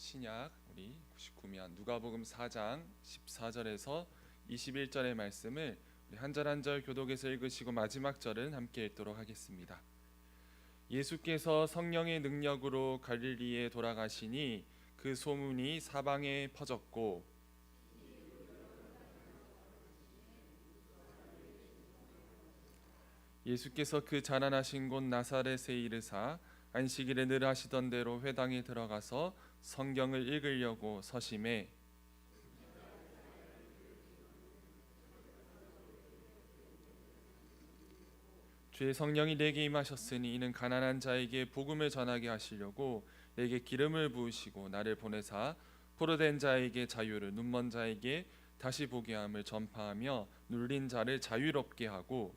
신약 우리 99면 누가복음 4장 14절에서 21절의 말씀을 우리 한 절 한 절 교독해서 읽으시고 마지막 절은 함께 읽도록 하겠습니다. 예수께서 성령의 능력으로 갈릴리에 돌아가시니 그 소문이 사방에 퍼졌고 예수께서 그 자라나신 곳 나사렛에 이르사 안식일에 늘 하시던 대로 회당에 들어가서 성경을 읽으려고 서심해 주의 성령이 내게 임하셨으니 이는 가난한 자에게 복음을 전하게 하시려고 내게 기름을 부으시고 나를 보내사 포로된 자에게 자유를 눈먼 자에게 다시 보게 함을 전파하며 눌린 자를 자유롭게 하고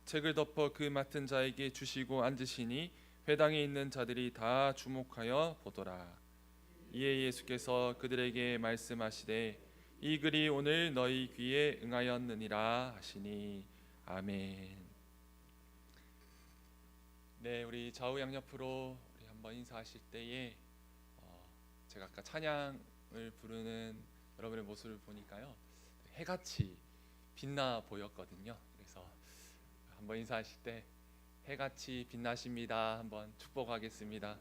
책을 덮어 그 맡은 자에게 주시고 앉으시니 회당에 있는 자들이 다 주목하여 보더라. 이에 예수께서 그들에게 말씀하시되 이 글이 오늘 너희 귀에 응하였느니라 하시니 아멘. 네, 우리 좌우 양옆으로 우리 한번 인사하실 때에 제가 아까 찬양을 부르는 여러분의 모습을 보니까요 해같이 빛나 보였거든요. 그래서 한번 인사하실 때 해같이 빛나십니다. 한번 축복하겠습니다.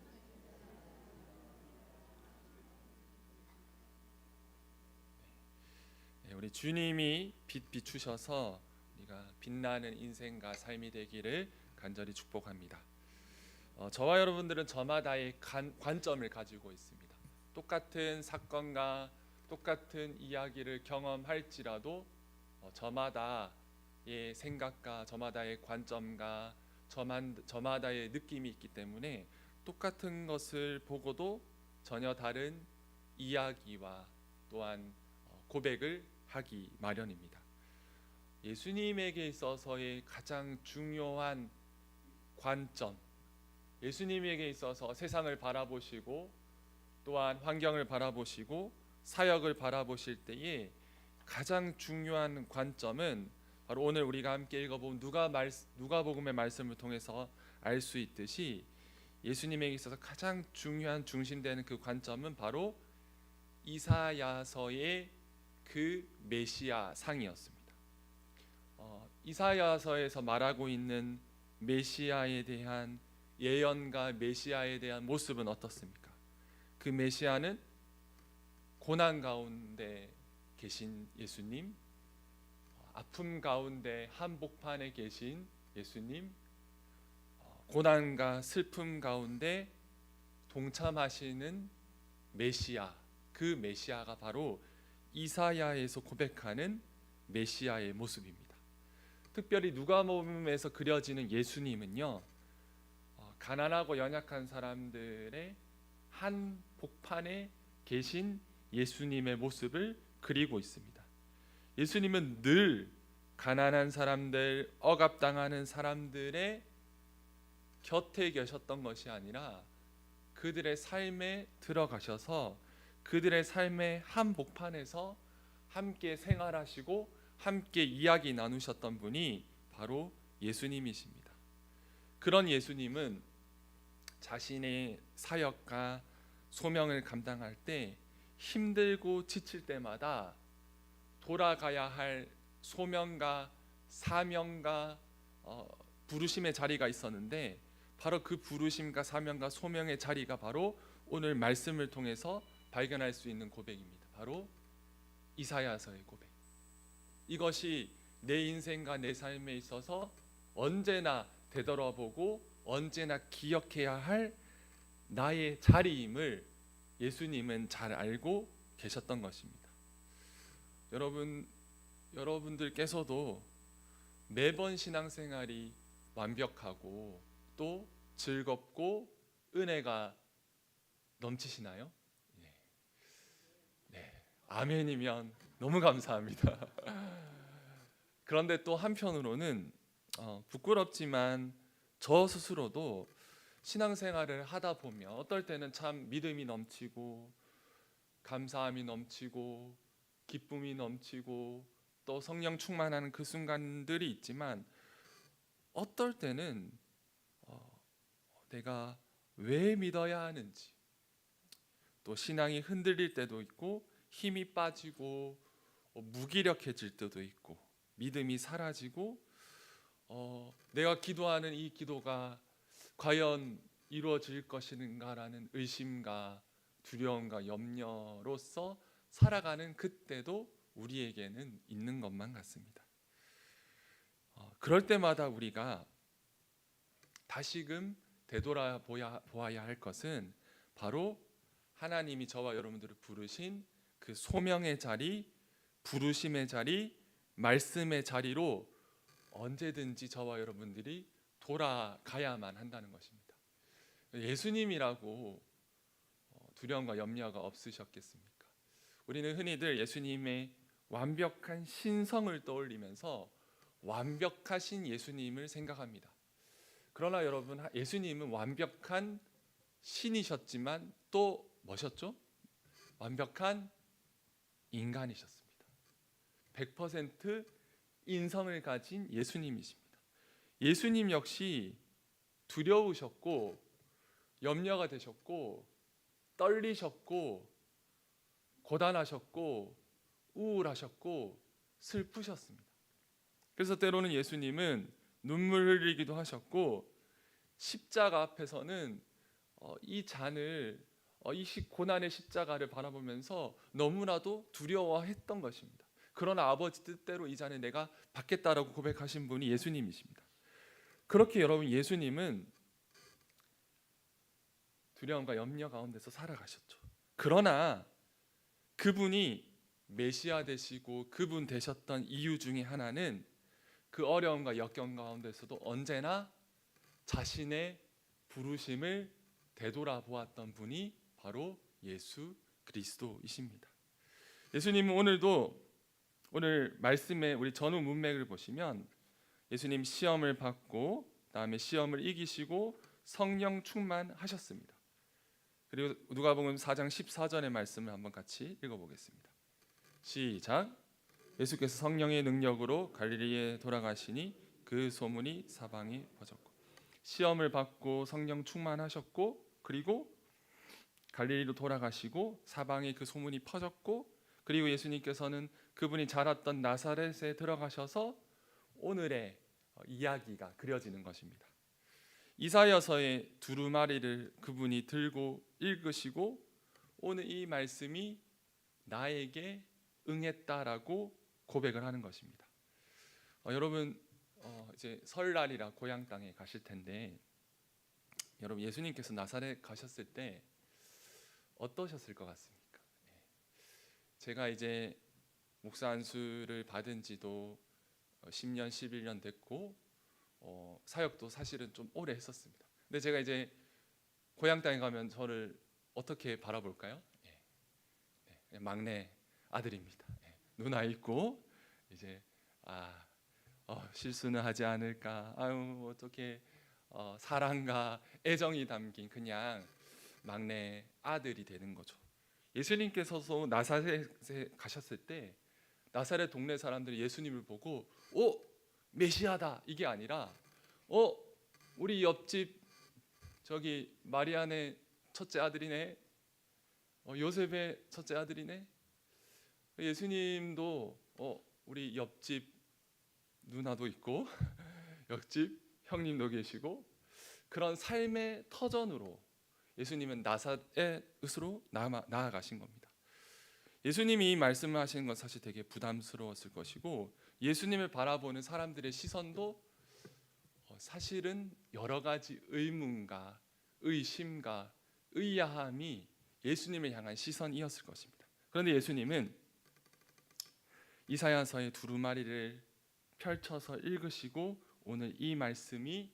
네, 우리 주님이 빛 비추셔서 우리가 빛나는 인생과 삶이 되기를 간절히 축복합니다. 저와 여러분들은 저마다의 관점을 가지고 있습니다. 똑같은 사건과 똑같은 이야기를 경험할지라도 저마다의 생각과 저마다의 관점과 저마다의 느낌이 있기 때문에 똑같은 것을 보고도 전혀 다른 이야기와 또한 고백을 하기 마련입니다. 예수님에게 있어서의 가장 중요한 관점, 예수님에게 있어서 세상을 바라보시고 또한 환경을 바라보시고 사역을 바라보실 때에 가장 중요한 관점은 바로 오늘 우리가 함께 읽어본 누가복음의 말씀을 통해서 알 수 있듯이 예수님에게 있어서 가장 중요한 중심되는 그 관점은 바로 이사야서의 그 메시아 상이었습니다. 이사야서에서 말하고 있는 메시아에 대한 예언과 메시아에 대한 모습은 어떻습니까? 그 메시아는 고난 가운데 계신 예수님, 아픔 가운데 한복판에 계신 예수님, 고난과 슬픔 가운데 동참하시는 메시아, 그 메시아가 바로 이사야에서 고백하는 메시아의 모습입니다. 특별히 누가복음에서 그려지는 예수님은요, 가난하고 연약한 사람들의 한 복판에 계신 예수님의 모습을 그리고 있습니다. 예수님은 늘 가난한 사람들, 억압당하는 사람들의 곁에 계셨던 것이 아니라 그들의 삶에 들어가셔서 그들의 삶의 한복판에서 함께 생활하시고 함께 이야기 나누셨던 분이 바로 예수님이십니다. 그런 예수님은 자신의 사역과 소명을 감당할 때 힘들고 지칠 때마다 돌아가야 할 소명과 사명과 부르심의 자리가 있었는데 바로 그 부르심과 사명과 소명의 자리가 바로 오늘 말씀을 통해서 발견할 수 있는 고백입니다. 바로 이사야서의 고백. 이것이 내 인생과 내 삶에 있어서 언제나 되돌아보고 언제나 기억해야 할 나의 자리임을 예수님은 잘 알고 계셨던 것입니다. 여러분들께서도 매번 신앙생활이 완벽하고 또 즐겁고 은혜가 넘치시나요? 네. 아멘이면 너무 감사합니다. 그런데 또 한편으로는 부끄럽지만 저 스스로도 신앙생활을 하다 보면 어떨 때는 참 믿음이 넘치고 감사함이 넘치고 기쁨이 넘치고 또 성령 충만하는 그 순간들이 있지만 어떨 때는 내가 왜 믿어야 하는지, 또 신앙이 흔들릴 때도 있고 힘이 빠지고 무기력해질 때도 있고 믿음이 사라지고 내가 기도하는 이 기도가 과연 이루어질 것인가라는 의심과 두려움과 염려로서 살아가는 그때도 우리에게는 있는 것만 같습니다. 그럴 때마다 우리가 다시금 되돌아보아야 할 것은 바로 하나님이 저와 여러분들을 부르신 그 소명의 자리, 부르심의 자리, 말씀의 자리로 언제든지 저와 여러분들이 돌아가야만 한다는 것입니다. 예수님이라고 두려움과 염려가 없으셨겠습니까? 우리는 흔히들 예수님의 완벽한 신성을 떠올리면서 완벽하신 예수님을 생각합니다. 그러나 여러분, 예수님은 완벽한 신이셨지만 또 뭐셨죠? 완벽한 인간이셨습니다. 100% 인성을 가진 예수님이십니다. 예수님 역시 두려우셨고 염려가 되셨고 떨리셨고 고단하셨고 우울하셨고 슬프셨습니다. 그래서 때로는 예수님은 눈물 흘리기도 하셨고 십자가 앞에서는 이 잔을 이 고난의 십자가를 바라보면서 너무나도 두려워했던 것입니다. 그러나 아버지 뜻대로 이 잔을 내가 받겠다라고 고백하신 분이 예수님이십니다. 그렇게 여러분, 예수님은 두려움과 염려 가운데서 살아가셨죠. 그러나 그분이 메시아 되시고 그분 되셨던 이유 중에 하나는 그 어려움과 역경 가운데서도 언제나 자신의 부르심을 되돌아보았던 분이 바로 예수 그리스도이십니다. 예수님은 오늘 말씀의 우리 전후 문맥을 보시면 예수님 시험을 받고 다음에 시험을 이기시고 성령 충만하셨습니다. 그리고 누가복음 4장 14절의 말씀을 한번 같이 읽어보겠습니다. 시작. 예수께서 성령의 능력으로 갈릴리에 돌아가시니 그 소문이 사방에 퍼졌고, 시험을 받고 성령 충만하셨고 그리고 갈릴리로 돌아가시고 사방에 그 소문이 퍼졌고, 그리고 예수님께서는 그분이 자랐던 나사렛에 들어가셔서 오늘의 이야기가 그려지는 것입니다. 이사야서의 두루마리를 그분이 들고 읽으시고 오늘 이 말씀이 나에게 응했다라고 고백을 하는 것입니다. 여러분, 이제 설날이라 고향 땅에 가실 텐데, 여러분, 예수님께서 나사렛 가셨을 때 어떠셨을 것 같습니까? 제가 이제 목사 안수를 받은 지도 10년, 11년 됐고 사역도 사실은 좀 오래 했었습니다. 근데 제가 이제 고향 땅에 가면 저를 어떻게 바라볼까요? 막내 아들입니다. 누나 있고 이제 실수는 하지 않을까, 어떻게 사랑과 애정이 담긴 그냥 막내 아들이 되는 거죠. 예수님께서도 나사렛에 가셨을 때 나사렛 동네 사람들이 예수님을 보고 메시아다 이게 아니라 우리 옆집 저기 마리아네 첫째 아들이네, 요셉의 첫째 아들이네, 예수님도 우리 옆집 누나도 있고 옆집 형님도 계시고, 그런 삶의 터전으로 예수님은 나사렛으로 나아가신 겁니다. 예수님이 이 말씀을 하시는 건 사실 되게 부담스러웠을 것이고, 예수님을 바라보는 사람들의 시선도 사실은 여러 가지 의문과 의심과 의아함이 예수님을 향한 시선이었을 것입니다. 그런데 예수님은 이사야서의 두루마리를 펼쳐서 읽으시고 오늘 이 말씀이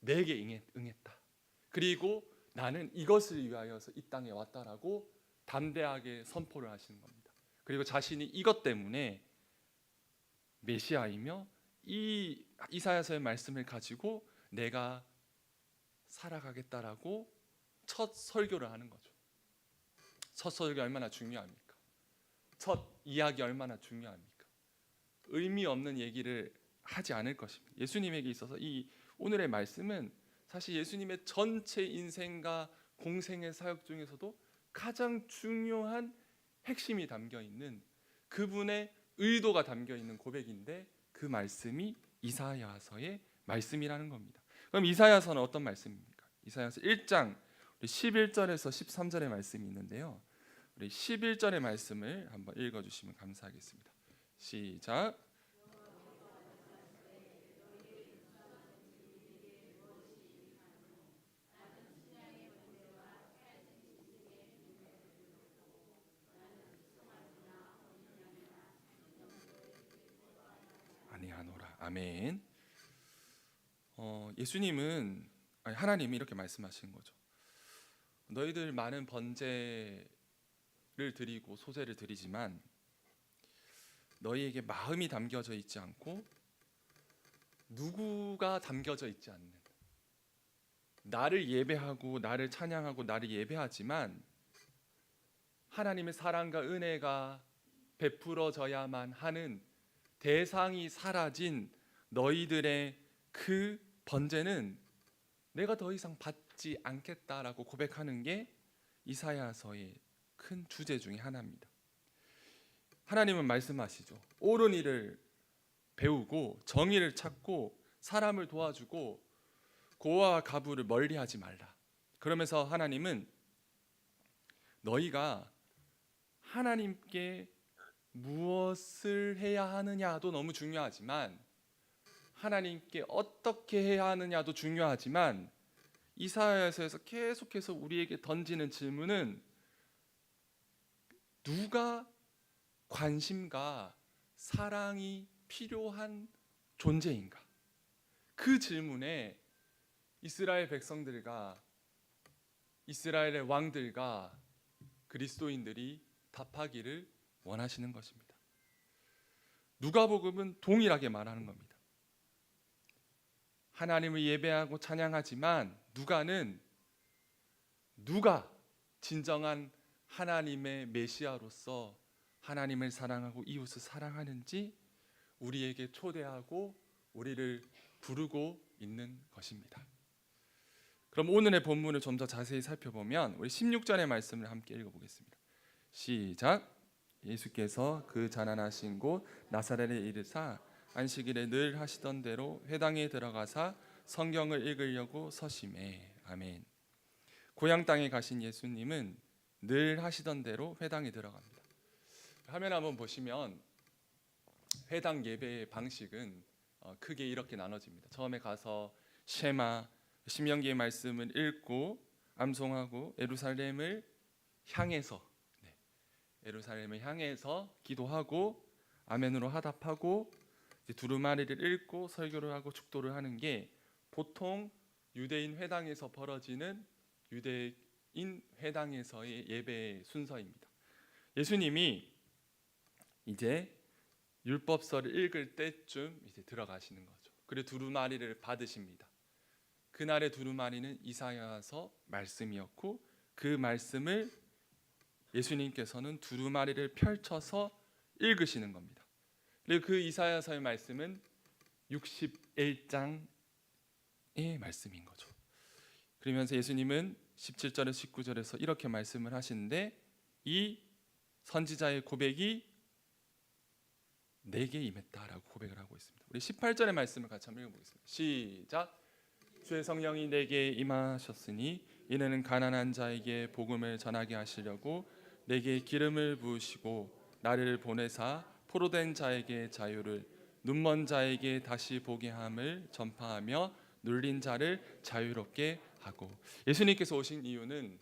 내게 응했다. 그리고 나는 이것을 위하여서 이 땅에 왔다라고 담대하게 선포를 하시는 겁니다. 그리고 자신이 이것 때문에 메시아이며 이 이사야서의 말씀을 가지고 내가 살아가겠다라고 첫 설교를 하는 거죠. 첫 설교 얼마나 중요합니까? 첫 이야기 얼마나 중요합니까? 의미 없는 얘기를 하지 않을 것입니다. 예수님에게 있어서 이 오늘의 말씀은 사실 예수님의 전체 인생과 공생의 사역 중에서도 가장 중요한 핵심이 담겨 있는 그분의 의도가 담겨 있는 고백인데 그 말씀이 이사야서의 말씀이라는 겁니다. 그럼 이사야서는 어떤 말씀입니까? 이사야서 1장 11절에서 13절의 말씀이 있는데요. 우리 11절의 말씀을 한번 읽어주시면 감사하겠습니다. 시작. 아니하노라. 아멘. 예수님은 하나님이 이렇게 말씀하시는 거죠. 너희들 많은 번제를 드리고 소제를 드리지만 너희에게 마음이 담겨져 있지 않고 누구가 담겨져 있지 않는, 나를 예배하고 나를 찬양하고 나를 예배하지만 하나님의 사랑과 은혜가 베풀어져야만 하는 대상이 사라진 너희들의 그 번제는 내가 더 이상 받지 않겠다라고 고백하는 게 이사야서의 큰 주제 중에 하나입니다. 하나님은 말씀하시죠. 옳은 일을 배우고 정의를 찾고 사람을 도와주고 고아와 가부를 멀리하지 말라. 그러면서 하나님은 너희가 하나님께 무엇을 해야 하느냐도 너무 중요하지만 하나님께 어떻게 해야 하느냐도 중요하지만 이사야서에서 계속해서 우리에게 던지는 질문은 누가 관심과 사랑이 필요한 존재인가? 그 질문에 이스라엘 백성들과 이스라엘의 왕들과 그리스도인들이 답하기를 원하시는 것입니다. 누가복음은 동일하게 말하는 겁니다. 하나님을 예배하고 찬양하지만 누가 진정한 하나님의 메시아로서 하나님을 사랑하고 이웃을 사랑하는지 우리에게 초대하고 우리를 부르고 있는 것입니다. 그럼 오늘의 본문을 좀 더 자세히 살펴보면 우리 16절의 말씀을 함께 읽어보겠습니다. 시작. 예수께서 그 가난하신 곳 나사렛에 이르사 안식일에 늘 하시던 대로 회당에 들어가사 성경을 읽으려고 서심해. 아멘. 고향 땅에 가신 예수님은 늘 하시던 대로 회당에 들어갑니다. 화면 한번 보시면 회당 예배의 방식은 크게 이렇게 나눠집니다. 처음에 가서 쉐마 신명기의 말씀을 읽고 암송하고 예루살렘을 향해서 기도하고 아멘으로 화답하고 두루마리를 읽고 설교를 하고 축도를 하는 게 보통 유대인 회당에서 벌어지는 유대인 회당에서의 예배 순서입니다. 예수님이 이제 율법서를 읽을 때쯤 이제 들어가시는 거죠. 그리고 두루마리를 받으십니다. 그날의 두루마리는 이사야서 말씀이었고 그 말씀을 예수님께서는 두루마리를 펼쳐서 읽으시는 겁니다. 그리고 그 이사야서의 말씀은 61장의 말씀인 거죠. 그러면서 예수님은 17절에서 19절에서 이렇게 말씀을 하시는데 이 선지자의 고백이 내게 임했다라고 고백을 하고 있습니다. 우리 18절의 말씀을 같이 한번 읽어보겠습니다. 시작. 주의 성령이 내게 임하셨으니 이는 가난한 자에게 복음을 전하게 하시려고 내게 기름을 부으시고 나를 보내사 포로된 자에게 자유를 눈먼 자에게 다시 보게 함을 전파하며 눌린 자를 자유롭게 하고. 예수님께서 오신 이유는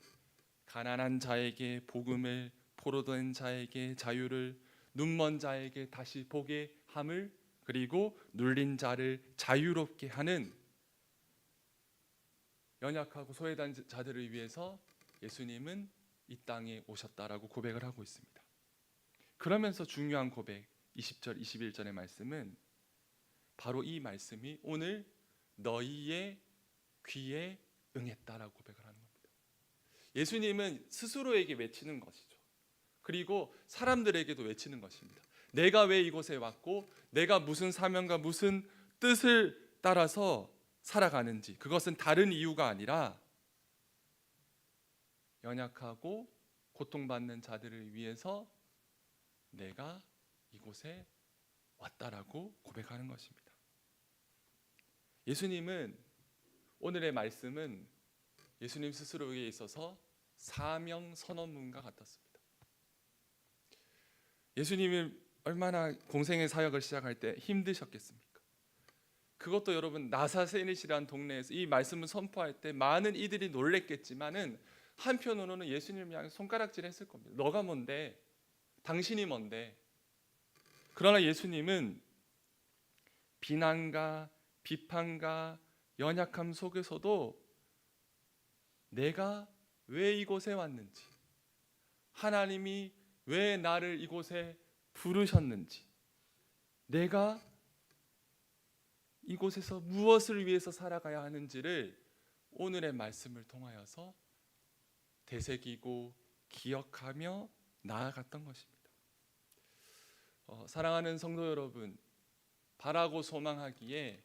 가난한 자에게 복음을, 포로된 자에게 자유를, 눈먼 자에게 다시 보게 함을, 그리고 눌린 자를 자유롭게 하는 연약하고 소외된 자들을 위해서 예수님은 이 땅에 오셨다라고 고백을 하고 있습니다. 그러면서 중요한 고백 20절 21절의 말씀은 바로 이 말씀이 오늘 너희의 귀에 응했다라고 고백을 하는 겁니다. 예수님은 스스로에게 외치는 것이죠. 그리고 사람들에게도 외치는 것입니다. 내가 왜 이곳에 왔고 내가 무슨 사명과 무슨 뜻을 따라서 살아가는지, 그것은 다른 이유가 아니라 연약하고 고통받는 자들을 위해서 내가 이곳에 왔다라고 고백하는 것입니다. 예수님은, 오늘의 말씀은 예수님 스스로에게 있어서 사명 선언문과 같았습니다. 예수님이 얼마나 공생의 사역을 시작할 때 힘드셨겠습니까? 그것도 여러분 나사렛이라는 동네에서 이 말씀을 선포할 때 많은 이들이 놀랬겠지만은 한편으로는 예수님을 향해 손가락질했을 겁니다. 너가 뭔데? 당신이 뭔데? 그러나 예수님은 비난과 비판과 연약함 속에서도 내가 왜 이곳에 왔는지, 하나님이 왜 나를 이곳에 부르셨는지, 내가 이곳에서 무엇을 위해서 살아가야 하는지를 오늘의 말씀을 통하여서 되새기고 기억하며 나아갔던 것입니다. 사랑하는 성도 여러분, 바라고 소망하기에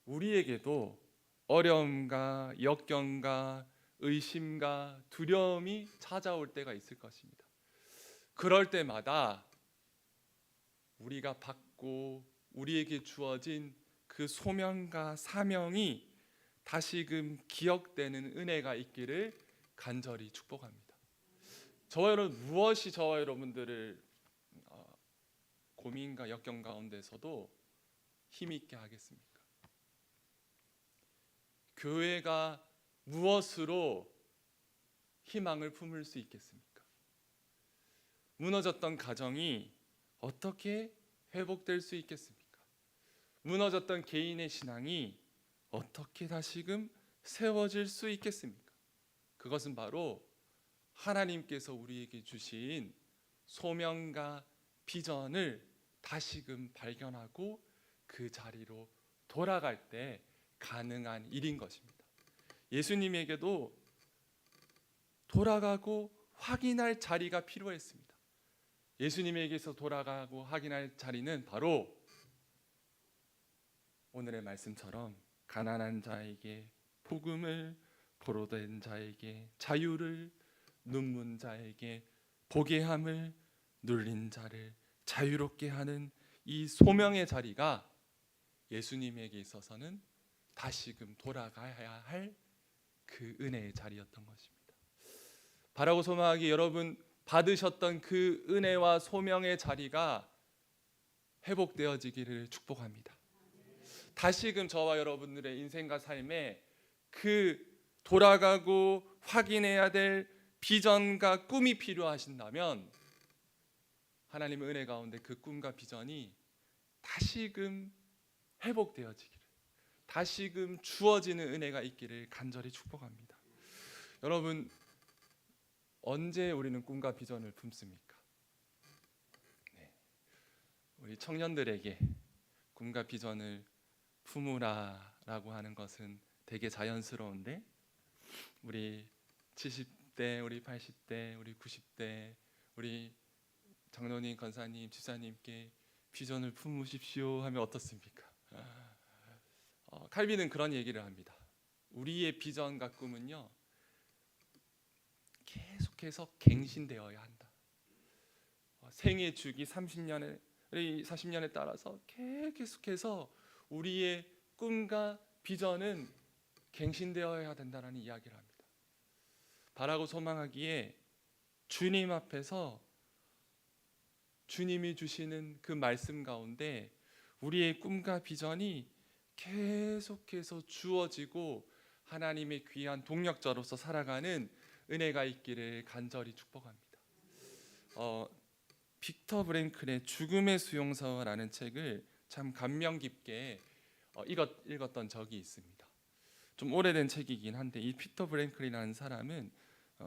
우리에게도 어려움과 역경과 의심과 두려움이 찾아올 때가 있을 것입니다. 그럴 때마다 우리가 받고 우리에게 주어진 그 소명과 사명이 다시금 기억되는 은혜가 있기를 간절히 축복합니다. 저와 여러분, 무엇이 저와 여러분들을 고민과 역경 가운데서도 힘있게 하겠습니까? 교회가 무엇으로 희망을 품을 수 있겠습니까? 무너졌던 가정이 어떻게 회복될 수 있겠습니까? 무너졌던 개인의 신앙이 어떻게 다시금 세워질 수 있겠습니까? 그것은 바로 하나님께서 우리에게 주신 소명과 비전을 다시금 발견하고 그 자리로 돌아갈 때 가능한 일인 것입니다. 예수님에게도 돌아가고 확인할 자리가 필요했습니다. 예수님에게서 돌아가고 확인할 자리는 바로 오늘의 말씀처럼 가난한 자에게 복음을, 포로된 자에게 자유를, 눈문 자에게 보게 함을, 눌린 자를 자유롭게 하는 이 소명의 자리가 예수님에게 있어서는 다시금 돌아가야 할 그 은혜의 자리였던 것입니다. 바라고 소망하기, 여러분 받으셨던 그 은혜와 소명의 자리가 회복되어지기를 축복합니다. 다시금 저와 여러분들의 인생과 삶에 그 돌아가고 확인해야 될 비전과 꿈이 필요하신다면 하나님의 은혜 가운데 그 꿈과 비전이 다시금 회복되어지기를, 다시금 주어지는 은혜가 있기를 간절히 축복합니다. 여러분, 언제 우리는 꿈과 비전을 품습니까? 우리 청년들에게 꿈과 비전을 품으라라고 하는 것은 되게 자연스러운데, 우리 70대, 우리 80대, 우리 90대, 우리 장로님, 권사님, 집사님께 비전을 품으십시오 하면 어떻습니까? 칼빈은 그런 얘기를 합니다. 우리의 비전과 꿈은요, 계속해서 갱신되어야 한다. 생애 주기 30년에 40년에 따라서 계속해서 우리의 꿈과 비전은 갱신되어야 된다는 이야기를 합니다. 바라고 소망하기에 주님 앞에서 주님이 주시는 그 말씀 가운데 우리의 꿈과 비전이 계속해서 주어지고 하나님의 귀한 동력자로서 살아가는 은혜가 있기를 간절히 축복합니다. 빅터 브랭클의 죽음의 수용소라는 책을 참 감명 깊게 읽었던 적이 있습니다. 좀 오래된 책이긴 한데, 이 빅터 브랭클이라는 사람은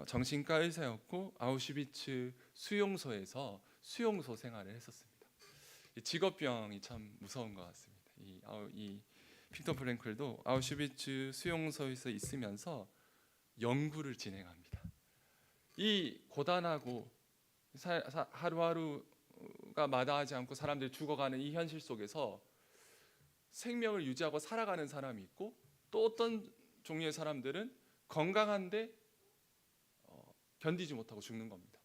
정신과 의사였고 아우슈비츠 수용소에서 수용소 생활을 했었습니다. 직업병이 참 무서운 것 같습니다. 이 빅터 브랭클도 아우슈비츠 수용소에서 있으면서 연구를 진행합니다. 이 고단하고 하루하루가 마다하지 않고 사람들이 죽어가는 이 현실 속에서 생명을 유지하고 살아가는 사람이 있고, 또 어떤 종류의 사람들은 건강한데 견디지 못하고 죽는 겁니다.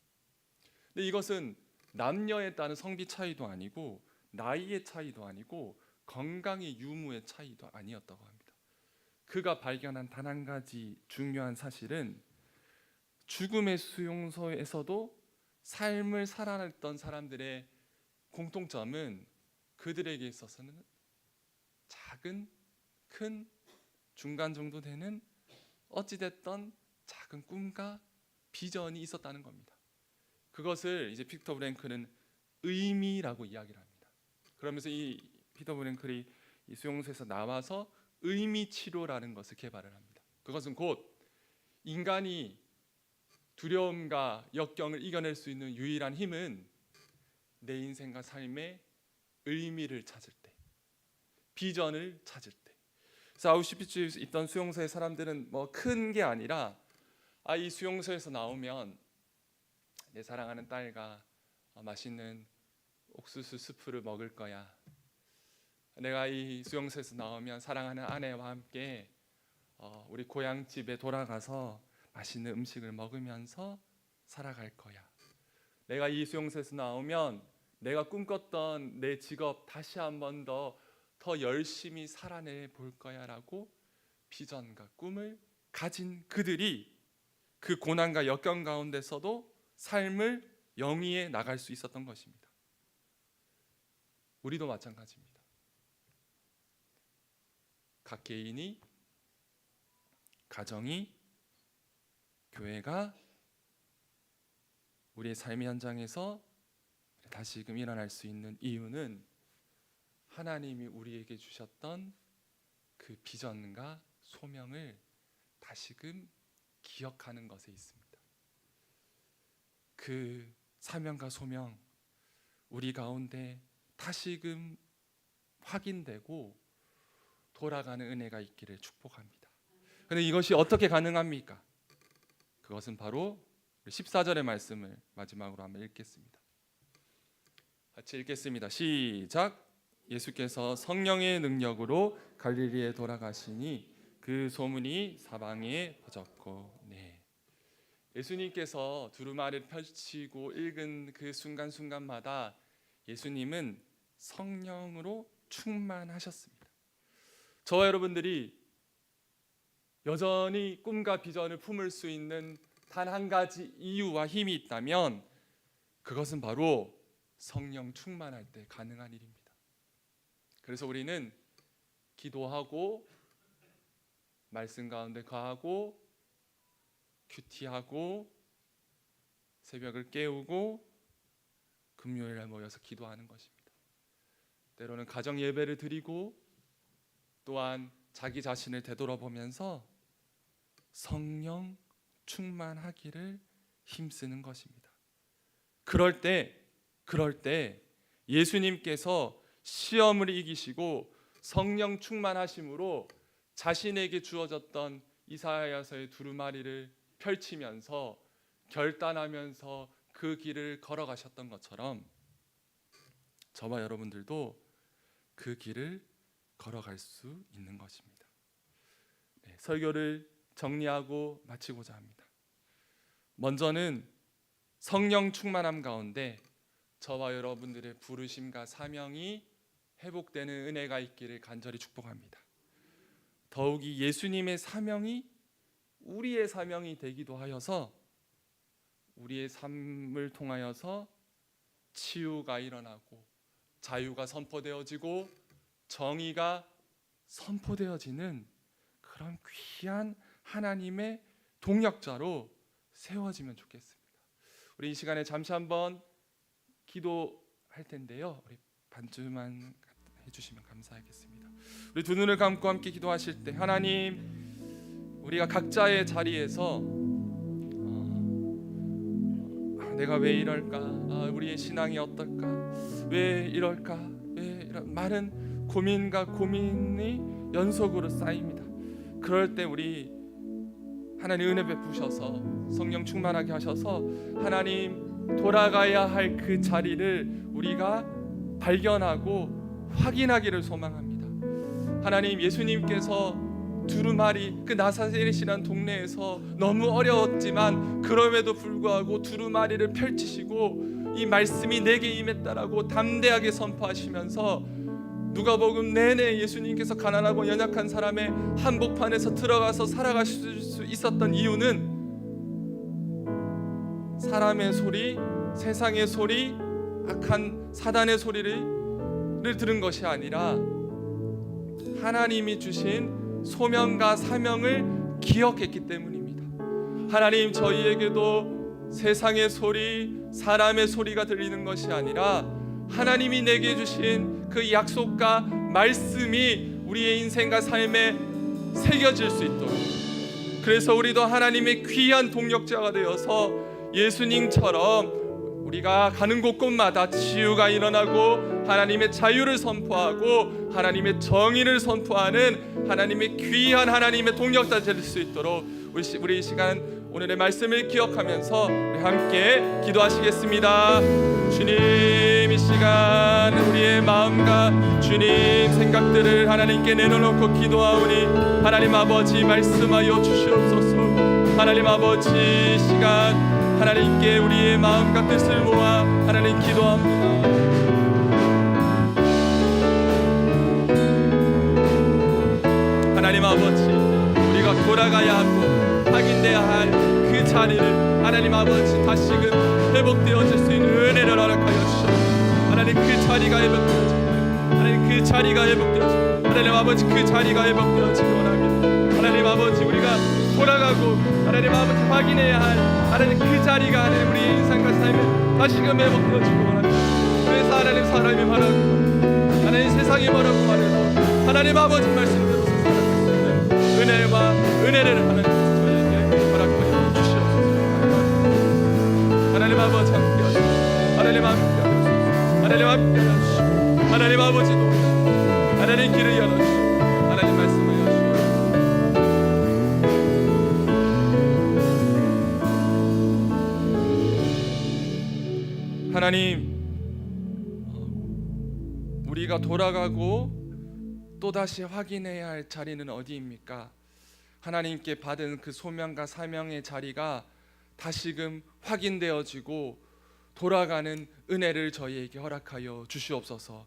근데 이것은 남녀에 따른 성비 차이도 아니고 나이의 차이도 아니고 건강의 유무의 차이도 아니었다고 합니다. 그가 발견한 단 한 가지 중요한 사실은 죽음의 수용소에서도 삶을 살아냈던 사람들의 공통점은 그들에게 있어서는 작은, 큰, 중간 정도 되는 어찌됐던 작은 꿈과 비전이 있었다는 겁니다. 그것을 이제 빅터 프랭클은 의미라고 이야기를 합니다. 그러면서 이 피터 프랭클이 이 수용소에서 나와서 의미 치료라는 것을 개발을 합니다. 그것은 곧 인간이 두려움과 역경을 이겨낼 수 있는 유일한 힘은 내 인생과 삶의 의미를 찾을 때, 비전을 찾을 때. 그래서 아우슈비츠에 있던 수용소의 사람들은 뭐 큰 게 아니라 이 수용소에서 나오면 내 사랑하는 딸과 맛있는 옥수수 스프를 먹을 거야. 내가 이 수용소에서 나오면 사랑하는 아내와 함께 우리 고향집에 돌아가서 맛있는 음식을 먹으면서 살아갈 거야. 내가 이 수용소에서 나오면 내가 꿈꿨던 내 직업 다시 한 번 더 열심히 살아내 볼 거야라고 비전과 꿈을 가진 그들이 그 고난과 역경 가운데서도 삶을 영위해 나갈 수 있었던 것입니다. 우리도 마찬가지입니다. 각 개인이, 가정이, 교회가 우리의 삶의 현장에서 다시금 일어날 수 있는 이유는 하나님이 우리에게 주셨던 그 비전과 소명을 다시금 기억하는 것에 있습니다. 그 사명과 소명 우리 가운데 다시금 확인되고 돌아가는 은혜가 있기를 축복합니다. 그런데 이것이 어떻게 가능합니까? 그것은 바로 14절의 말씀을 마지막으로 한번 읽겠습니다. 같이 읽겠습니다. 시작. 예수께서 성령의 능력으로 갈릴리에 돌아가시니 그 소문이 사방에 퍼졌고. 네. 예수님께서 두루마리를 펼치고 읽은 그 순간순간마다 예수님은 성령으로 충만하셨습니다. 저와 여러분들이 여전히 꿈과 비전을 품을 수 있는 단 한 가지 이유와 힘이 있다면 그것은 바로 성령 충만할 때 가능한 일입니다. 그래서 우리는 기도하고 말씀 가운데 거하고 큐티하고 새벽을 깨우고 금요일에 모여서 기도하는 것입니다. 때로는 가정 예배를 드리고 또한 자기 자신을 되돌아보면서 성령 충만하기를 힘쓰는 것입니다. 그럴 때 예수님께서 시험을 이기시고 성령 충만하심으로 자신에게 주어졌던 이사야서의 두루마리를 펼치면서 결단하면서 그 길을 걸어가셨던 것처럼 저와 여러분들도 그 길을 걸어갈 수 있는 것입니다. 네, 설교를 정리하고 마치고자 합니다. 먼저는 성령 충만함 가운데 저와 여러분들의 부르심과 사명이 회복되는 은혜가 있기를 간절히 축복합니다. 더욱이 예수님의 사명이 우리의 사명이 되기도 하여서 우리의 삶을 통하여서 치유가 일어나고 자유가 선포되어지고 정의가 선포되어지는 그런 귀한 하나님의 동역자로 세워지면 좋겠습니다. 우리 이 시간에 잠시 한번 기도할 텐데요. 우리 반주만 해주시면 감사하겠습니다. 우리 두 눈을 감고 함께 기도하실 때 하나님, 우리가 각자의 자리에서 내가 왜 이럴까? 우리의 신앙이 어떨까? 왜 이럴까? 왜 이런 많은 고민과 고민이 연속으로 쌓입니다. 그럴 때 우리 하나님 은혜 베푸셔서 성령 충만하게 하셔서 하나님 돌아가야 할 그 자리를 우리가 발견하고 확인하기를 소망합니다. 하나님, 예수님께서 두루마리, 그 나사렛이라는 동네에서 너무 어려웠지만 그럼에도 불구하고 두루마리를 펼치시고 이 말씀이 내게 임했다라고 담대하게 선포하시면서 누가복음 내내 예수님께서 가난하고 연약한 사람의 한복판에서 들어가서 살아가실 수 있었던 이유는 사람의 소리, 세상의 소리, 악한 사단의 소리를 들은 것이 아니라 하나님이 주신 소명과 사명을 기억했기 때문입니다. 하나님, 저희에게도 세상의 소리, 사람의 소리가 들리는 것이 아니라 하나님이 내게 주신 그 약속과 말씀이 우리의 인생과 삶에 새겨질 수 있도록, 그래서 우리도 하나님의 귀한 동력자가 되어서 예수님처럼 우리가 가는 곳곳마다 치유가 일어나고 하나님의 자유를 선포하고 하나님의 정의를 선포하는 하나님의 귀한 하나님의 동력자 될 수 있도록 우리 이 시간 오늘의 말씀을 기억하면서 우리 함께 기도하시겠습니다. 주님, 이 시간 우리의 마음과 주님 생각들을 하나님께 내려놓고 기도하오니 하나님 아버지 말씀하여 주시옵소서. 하나님 아버지, 이 시간 하나님께 우리의 마음과 뜻을 모아 하나님 기도합니다. 하나님 아버지, 우리가 돌아가야 하고 확인돼야 할 그 자리를 하나님 아버지 다시금 회복되어질 수 있는 은혜를 허락하여 주시옵소서. 하나님, 그 자리가 회복되어지고 하나님 그 자리가 회복되어지고 하나님 아버지 그 자리가 회복되어지기 원합니다. 하나님 아버지, 우리가 돌아가고 하나님 아버지 확인해야 할 하나님 그 자리가 하나님 우리 인생과 삶에 다시금 회복되어지기 원합니다. 그래서 하나님, 사람이 말하고 하나님 세상이 뭐라고 말해도 하나님 아버지 말씀대로 살아갈 수 있는 은혜와 은혜를 하나님 허락하여 주시옵소서. 하나님 아버지 함께 하시고 하나님 함께 하시고 하나님 함께 하시고 하나님 아버지도 하나님 길을 열어주시고 하나님 말씀을 여주시옵소서. 하나님, 우리가 돌아가고 또다시 확인해야 할 자리는 어디입니까? 하나님께 받은 그 소명과 사명의 자리가 다시금 확인되어지고 돌아가는 은혜를 저희에게 허락하여 주시옵소서.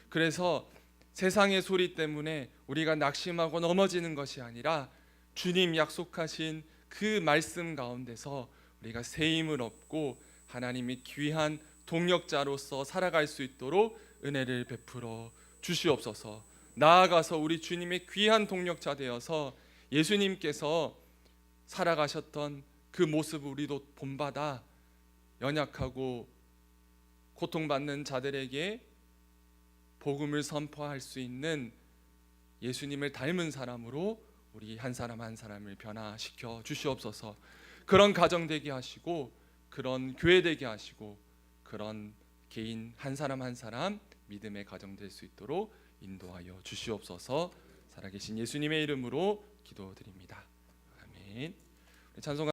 그래서 세상의 소리 때문에 우리가 낙심하고 넘어지는 것이 아니라 주님 약속하신 그 말씀 가운데서 우리가 새 힘을 얻고 하나님의 귀한 동력자로서 살아갈 수 있도록 은혜를 베풀어 주시옵소서. 나아가서 우리 주님의 귀한 동력자 되어서 예수님께서 살아가셨던 그 모습을 우리도 본받아 연약하고 고통받는 자들에게 복음을 선포할 수 있는 예수님을 닮은 사람으로 우리 한 사람 한 사람을 변화시켜 주시옵소서. 그런 가정 되게 하시고 그런 교회 되게 하시고 그런 개인 한 사람 한 사람 믿음의 가정 될 수 있도록 인도하여 주시옵소서. 살아계신 예수님의 이름으로 기도드립니다. 아멘. 찬송